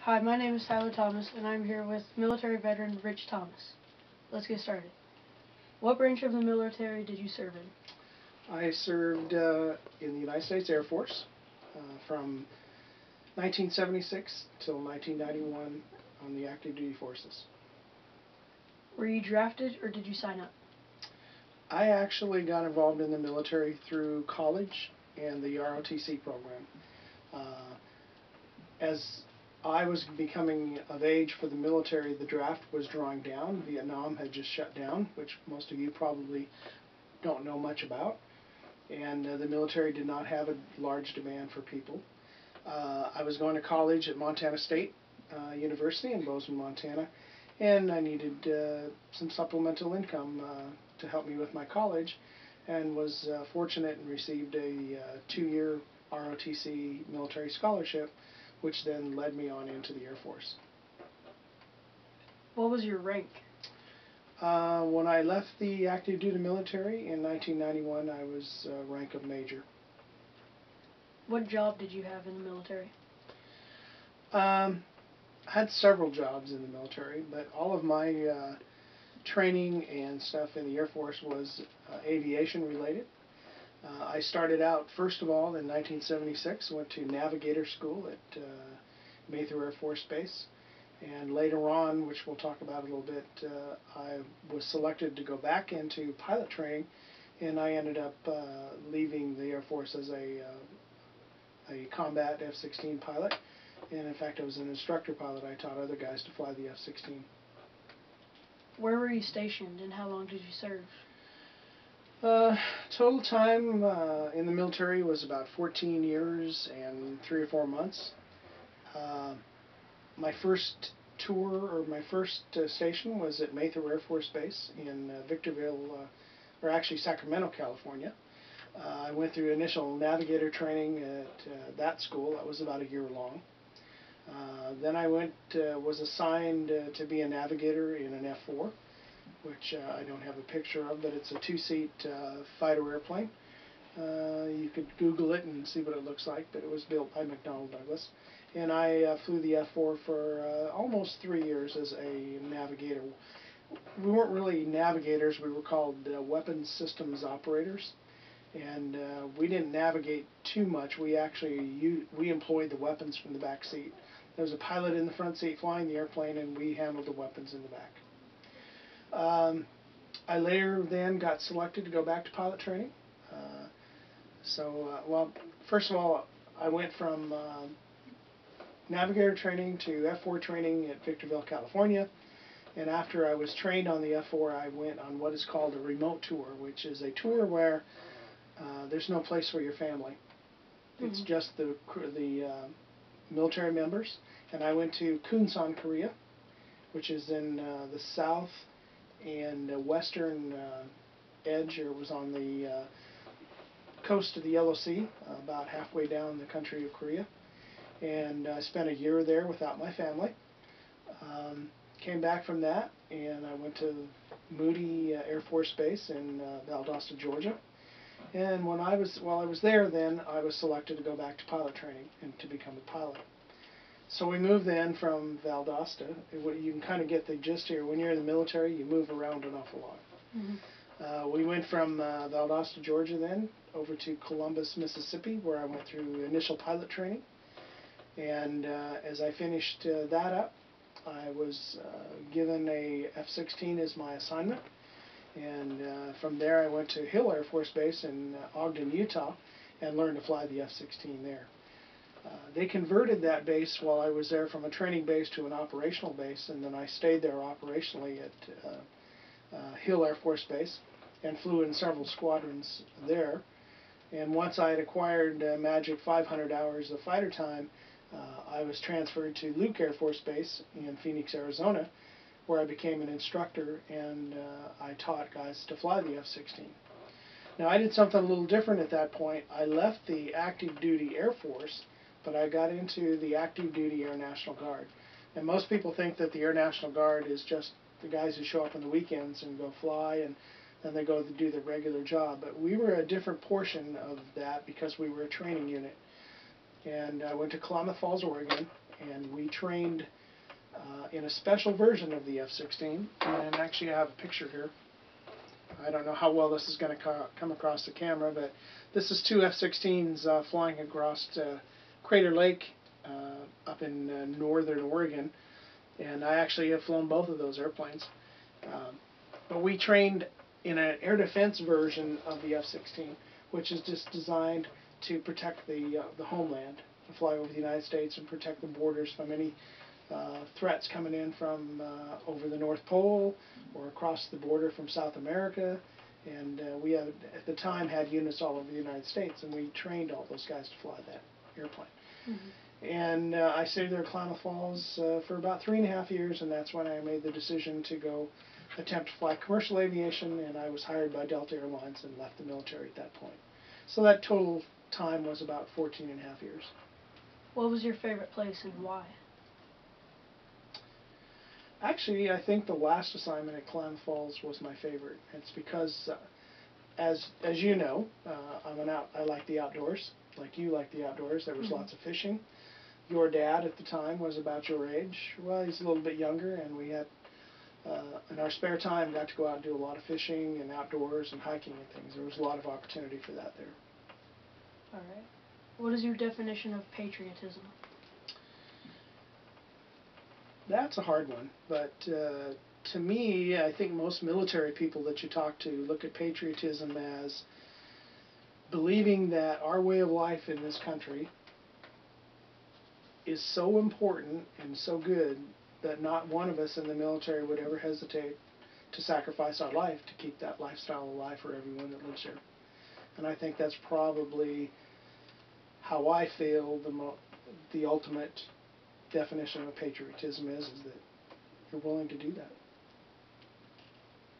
Hi, my name is Tyler Thomas, and I'm here with military veteran Rich Thomas. Let's get started. What branch of the military did you serve in? I served in the United States Air Force from 1976 till 1991 on the active duty forces. Were you drafted or did you sign up? I actually got involved in the military through college and the ROTC program. As I was becoming of age for the military, the draft was drawing down. Vietnam had just shut down, which most of you probably don't know much about. And the military did not have a large demand for people. I was going to college at Montana State University in Bozeman, Montana, and I needed some supplemental income to help me with my college, and was fortunate and received a 2-year ROTC military scholarship, which then led me on into the Air Force. What was your rank? When I left the active duty military in 1991, I was rank of major. What job did you have in the military? I had several jobs in the military, but all of my training and stuff in the Air Force was aviation related. I started out, first of all, in 1976, went to navigator school at Mather Air Force Base. And later on, which we'll talk about a little bit, I was selected to go back into pilot training, and I ended up leaving the Air Force as a combat F-16 pilot. And in fact, I was an instructor pilot. I taught other guys to fly the F-16. Where were you stationed and how long did you serve? Total time in the military was about 14 years and 3 or 4 months. My first tour, or my first station, was at Mather Air Force Base in Victorville, or actually Sacramento, California. I went through initial navigator training at that school. That was about a year long. Then I was assigned to be a navigator in an F-4, which I don't have a picture of, but it's a 2-seat fighter airplane. You could Google it and see what it looks like, but it was built by McDonnell Douglas. And I flew the F-4 for almost 3 years as a navigator. We weren't really navigators, we were called weapons systems operators. And we didn't navigate too much. We actually we employed the weapons from the back seat. There was a pilot in the front seat flying the airplane, and we handled the weapons in the back. I later then got selected to go back to pilot training. Well, first of all, I went from navigator training to F-4 training at Victorville, California. And after I was trained on the F-4, I went on what is called a remote tour, which is a tour where there's no place for your family. It's just the military members. And I went to Kunsan, Korea, which is in the south and western edge, or was on the coast of the Yellow Sea, about halfway down the country of Korea. And I spent a year there without my family. Came back from that, and I went to Moody Air Force Base in Valdosta, Georgia. And while I was there, then I was selected to go back to pilot training and to become a pilot. So we moved then from Valdosta. You can kind of get the gist here. When you're in the military, you move around an awful lot. We went from Valdosta, Georgia, then over to Columbus, Mississippi, where I went through initial pilot training. And as I finished that up, I was given a F-16 as my assignment. And from there I went to Hill Air Force Base in Ogden, Utah, and learned to fly the F-16 there. They converted that base while I was there from a training base to an operational base, and then I stayed there operationally at Hill Air Force Base and flew in several squadrons there. And once I had acquired magic 500 hours of fighter time, I was transferred to Luke Air Force Base in Phoenix, Arizona, where I became an instructor, and I taught guys to fly the F-16. Now, I did something a little different at that point. I left the active duty Air Force, but I got into the active duty Air National Guard. And most people think that the Air National Guard is just the guys who show up on the weekends and go fly, and then they go to do their regular job. But we were a different portion of that because we were a training unit. And I went to Klamath Falls, Oregon, and we trained in a special version of the F-16, and actually I have a picture here. I don't know how well this is going to come across the camera, but this is two F-16s flying across Crater Lake up in northern Oregon, and I actually have flown both of those airplanes. But we trained in an air defense version of the F-16, which is just designed to protect the homeland, to fly over the United States and protect the borders from any threats coming in from over the North Pole or across the border from South America. And we had, at the time, had units all over the United States, and we trained all those guys to fly that airplane. Mm-hmm. And I stayed there at Klamath Falls for about 3.5 years, and that's when I made the decision to go attempt to fly commercial aviation, and I was hired by Delta Airlines and left the military at that point. So that total time was about 14.5 years. What was your favorite place and why? Actually, I think the last assignment at Klamath Falls was my favorite. It's because, as you know, I like the outdoors, like you like the outdoors. There was lots of fishing. Your dad at the time was about your age. Well, he's a little bit younger, and we had, in our spare time, got to go out and do a lot of fishing and outdoors and hiking and things. There was a lot of opportunity for that there. All right. What is your definition of patriotism? That's a hard one, but to me, I think most military people that you talk to look at patriotism as believing that our way of life in this country is so important and so good that not one of us in the military would ever hesitate to sacrifice our life to keep that lifestyle alive for everyone that lives here. And I think that's probably how I feel the ultimate definition of patriotism is that you're willing to do that.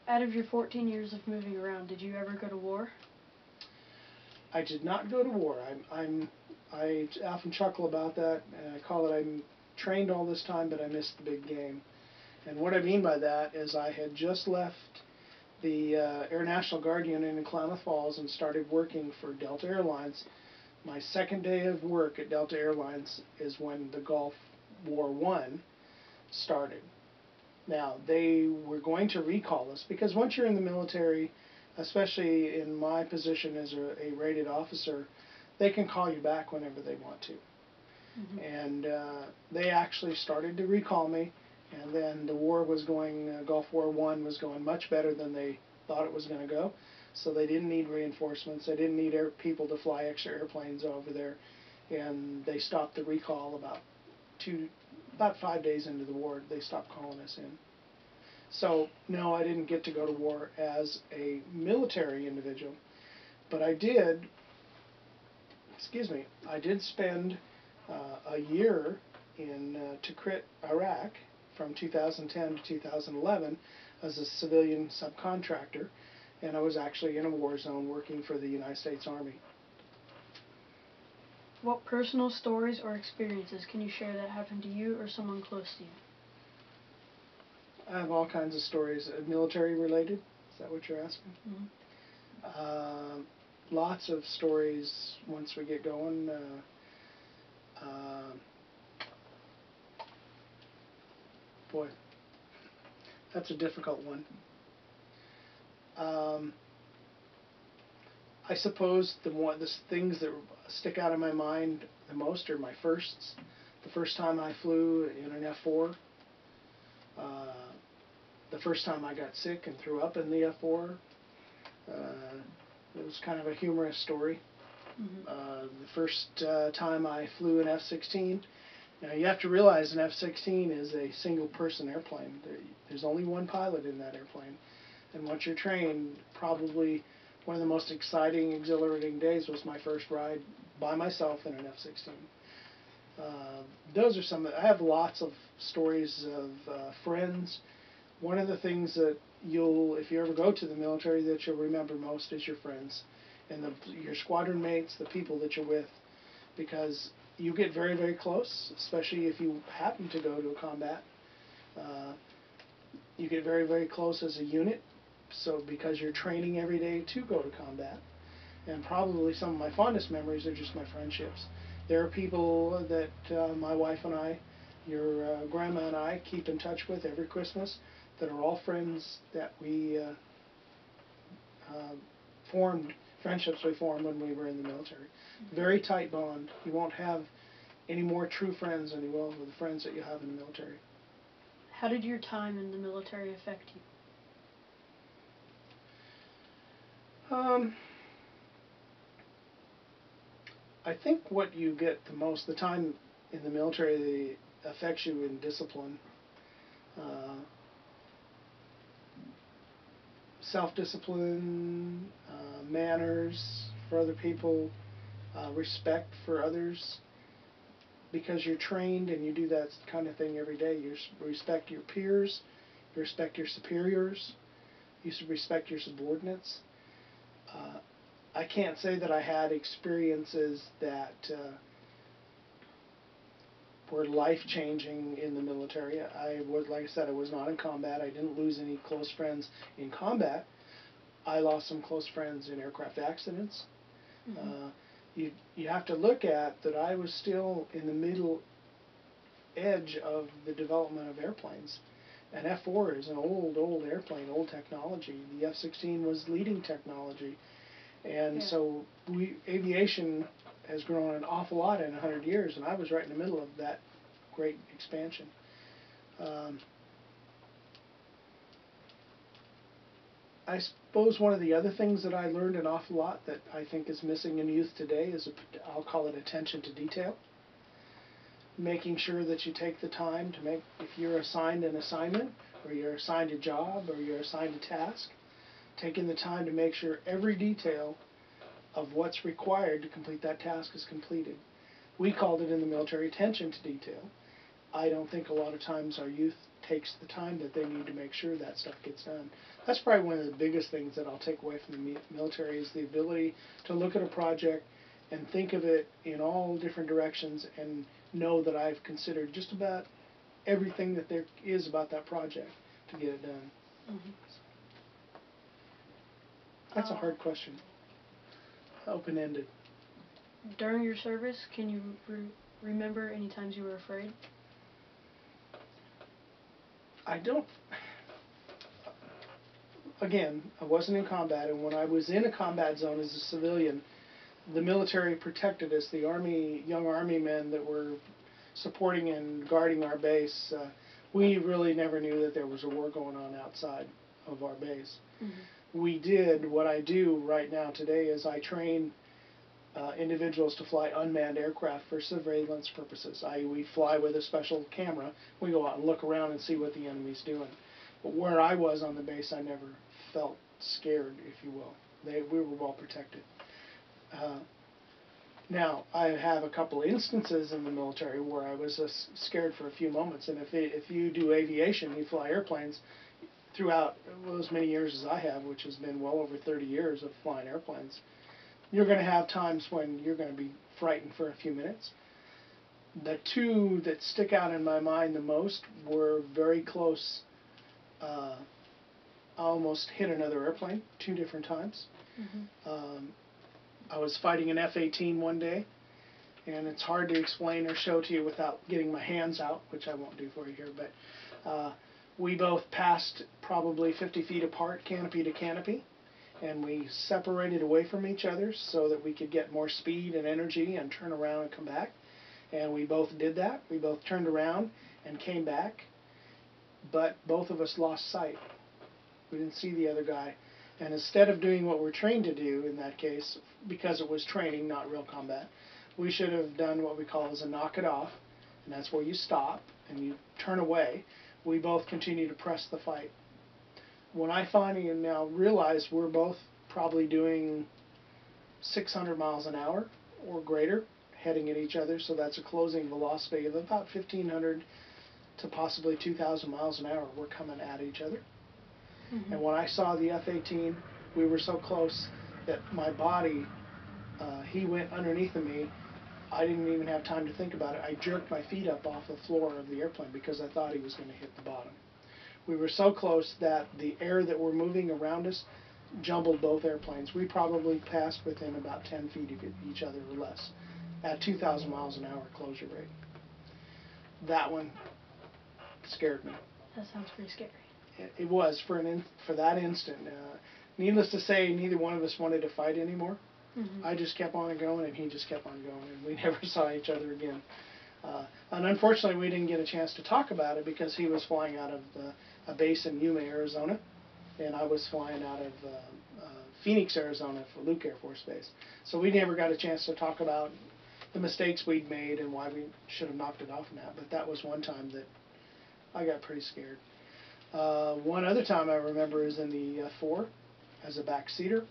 Out of your 14 years of moving around, did you ever go to war? I did not go to war. I often chuckle about that, and I call it I'm trained all this time, but I missed the big game. And what I mean by that is I had just left the Air National Guard unit in Klamath Falls and started working for Delta Airlines. My second day of work at Delta Airlines is when the Gulf War I started. Now, they were going to recall us because once you're in the military, especially in my position as a rated officer, they can call you back whenever they want to. Mm-hmm. And they actually started to recall me, and then the war was going, Gulf War I was going much better than they thought it was going to go. So they didn't need reinforcements. They didn't need people to fly extra airplanes over there, and they stopped the recall about 5 days into the war. They stopped calling us in. So no, I didn't get to go to war as a military individual, but I did spend a year in Tikrit, Iraq, from 2010 to 2011 as a civilian subcontractor, and I was actually in a war zone working for the United States Army. What personal stories or experiences can you share that happened to you or someone close to you? I have all kinds of stories, military related. Is that what you're asking? Mm-hmm. Lots of stories once we get going. Boy, that's a difficult one. I suppose the things that stick out in my mind the most are my firsts. The first time I flew in an F-4. The first time I got sick and threw up in the F-4. It was kind of a humorous story. Mm-hmm. The first time I flew an F-16. Now you have to realize an F-16 is a single-person airplane. There's only one pilot in that airplane. And once you're trained, probably one of the most exciting, exhilarating days was my first ride by myself in an F-16. Those are some. I have lots of stories of friends. One of the things that if you ever go to the military, that you'll remember most is your friends and your squadron mates, the people that you're with, because you get very, very close, especially if you happen to go to a combat. You get very, very close as a unit, so because you're training every day to go to combat. And probably some of my fondest memories are just my friendships. There are people that my wife and I, your grandma and I, keep in touch with every Christmas that are all friends that we uh, formed, friendships we formed when we were in the military. Very tight bond. You won't have any more true friends than you will with the friends that you have in the military. How did your time in the military affect you? I think what you get the most, the time in the military affects you in discipline, self-discipline, manners for other people, respect for others, because you're trained and you do that kind of thing every day. You respect your peers, you respect your superiors, you respect your subordinates. I can't say that I had experiences that were life-changing in the military. I was, like I said, I was not in combat. I didn't lose any close friends in combat. I lost some close friends in aircraft accidents. Mm-hmm. You have to look at that I was still in the middle edge of the development of airplanes. An F-4 is an old airplane, old technology. The F-16 was leading technology. And so aviation has grown an awful lot in 100 years, and I was right in the middle of that great expansion. I suppose one of the other things that I learned an awful lot that I think is missing in youth today is, I'll call it attention to detail. Making sure that you take the time to make, if you're assigned an assignment, or you're assigned a job, or you're assigned a task, taking the time to make sure every detail of what's required to complete that task is completed. We called it in the military attention to detail. I don't think a lot of times our youth takes the time that they need to make sure that stuff gets done. That's probably one of the biggest things that I'll take away from the military is the ability to look at a project and think of it in all different directions and know that I've considered just about everything that there is about that project to get it done. Mm-hmm. That's a hard question. Open-ended. During your service, can you remember any times you were afraid? I don't. Again, I wasn't in combat, and when I was in a combat zone as a civilian, the military protected us. The young Army men that were supporting and guarding our base, we really never knew that there was a war going on outside of our base. Mm-hmm. We did, what I do right now today is I train individuals to fly unmanned aircraft for surveillance purposes. We fly with a special camera. We go out and look around and see what the enemy's doing. But where I was on the base, I never felt scared, if you will. We were well protected. Now, I have a couple instances in the military where I was scared for a few moments, and if you do aviation, you fly airplanes, throughout as many years as I have, which has been well over 30 years of flying airplanes, you're going to have times when you're going to be frightened for a few minutes. The two that stick out in my mind the most were very close. I almost hit another airplane 2 different times. Mm-hmm. I was fighting an F-18 one day, and it's hard to explain or show to you without getting my hands out, which I won't do for you here, but we both passed probably 50 feet apart, canopy to canopy, and we separated away from each other so that we could get more speed and energy and turn around and come back. And we both did that. We both turned around and came back, but both of us lost sight. We didn't see the other guy. And instead of doing what we're trained to do in that case, because it was training, not real combat, we should have done what we call as a knock it off, and that's where you stop and you turn away. We both continue to press the fight. When I finally now realize we're both probably doing 600 miles an hour or greater, heading at each other, so that's a closing velocity of about 1,500 to possibly 2,000 miles an hour. We're coming at each other. Mm-hmm. And when I saw the F-18, we were so close that my body, he went underneath of me. I didn't even have time to think about it. I jerked my feet up off the floor of the airplane because I thought he was going to hit the bottom. We were so close that the air that were moving around us jumbled both airplanes. We probably passed within about 10 feet of each other or less. at 2,000 miles an hour closure rate. That one scared me. That sounds pretty scary. It was for that instant. Needless to say, neither one of us wanted to fight anymore. Mm-hmm. I just kept on going, and he just kept on going, and we never saw each other again. And unfortunately, we didn't get a chance to talk about it because he was flying out of a base in Yuma, Arizona, and I was flying out of Phoenix, Arizona for Luke Air Force Base. So we never got a chance to talk about the mistakes we'd made and why we should have knocked it off in that. But that was one time that I got pretty scared. One other time I remember is in the F4 as a backseater.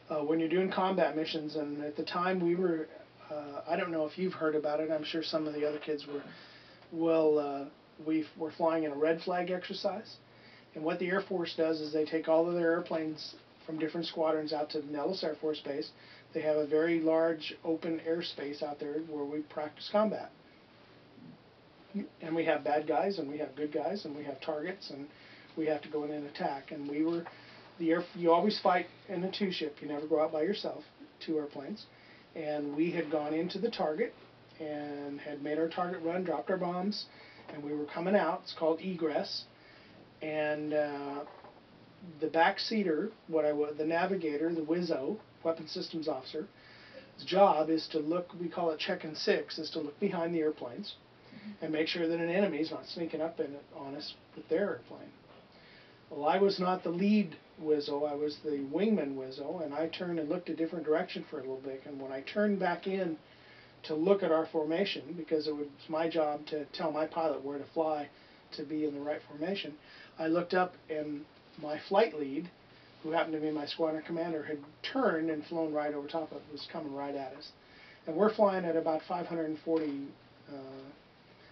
When you're doing combat missions, and at the time we were, I don't know if you've heard about it, I'm sure some of the other kids were, we were flying in a red flag exercise. And what the Air Force does is they take all of their airplanes from different squadrons out to Nellis Air Force Base. They have a very large open airspace out there where we practice combat. And we have bad guys, and we have good guys, and we have targets, and we have to go in and attack. And we were, you always fight in a two-ship. You never go out by yourself, 2 airplanes. And we had gone into the target and had made our target run, dropped our bombs, and we were coming out. It's called egress. And the backseater, the navigator, the WISO, weapons systems officer, his job is to look, we call it check and six, is to look behind the airplanes and make sure that an enemy's not sneaking up on us with their airplane. Well, I was not the lead WISO, I was the wingman WISO, and I turned and looked a different direction for a little bit. And when I turned back in to look at our formation, because it was my job to tell my pilot where to fly to be in the right formation, I looked up and my flight lead, who happened to be my squadron commander, had turned and flown right over top of it, was coming right at us. And we're flying at about 540,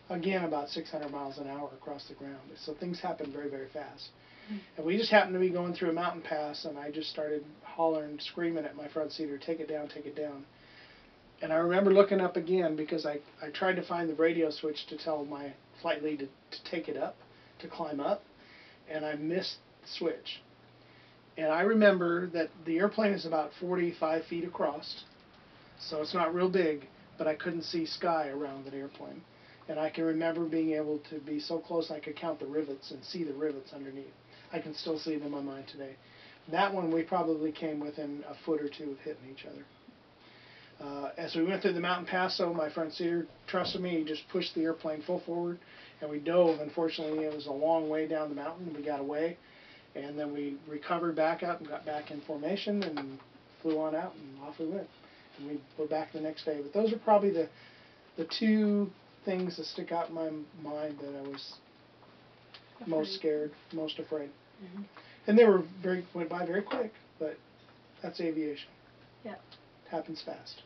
again about 600 miles an hour across the ground. So things happen very, very fast. Mm-hmm. And we just happened to be going through a mountain pass, and I just started hollering, screaming at my front seater, take it down, take it down. And I remember looking up again because I tried to find the radio switch to tell my flight lead to take it up, to climb up, and I missed the switch. And I remember that the airplane is about 45 feet across, so it's not real big, but I couldn't see sky around the airplane. And I can remember being able to be so close I could count the rivets and see the rivets underneath. I can still see them on mine today. That one we probably came within a foot or two of hitting each other. As we went through the mountain pass, though, my front seater trusted me. He just pushed the airplane full forward, and we dove. Unfortunately, it was a long way down the mountain. We got away, and then we recovered back up and got back in formation and flew on out, and off we went. And we were back the next day. But those are probably the 2 things that stick out in my mind that I was most scared, most afraid. Mm-hmm. And they went by very quick, but that's aviation. Yeah. It happens fast.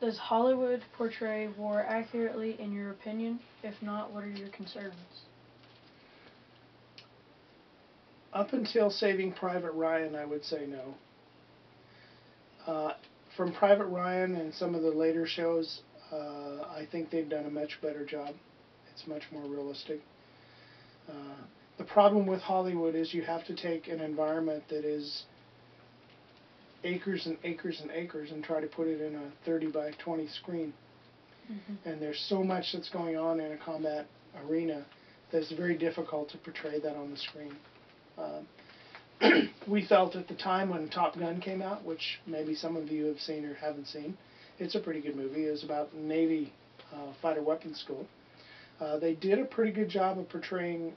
Does Hollywood portray war accurately in your opinion? If not, what are your concerns? Up until Saving Private Ryan, I would say no. From Private Ryan and some of the later shows, I think they've done a much better job. It's much more realistic. The problem with Hollywood is you have to take an environment that is acres and acres and acres and try to put it in a 30 by 20 screen. Mm-hmm. And there's so much that's going on in a combat arena that it's very difficult to portray that on the screen. We felt at the time when Top Gun came out, which maybe some of you have seen or haven't seen, it's a pretty good movie. It was about Navy fighter weapons school. They did a pretty good job of portraying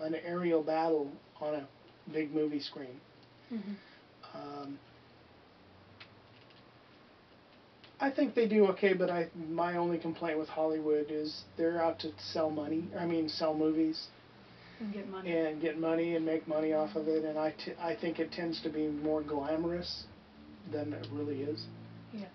an aerial battle on a big movie screen. Mm-hmm. I think they do okay, but my only complaint with Hollywood is they're out to sell movies. And get money. And get money and make money off of it, and I think it tends to be more glamorous than it really is. Yeah.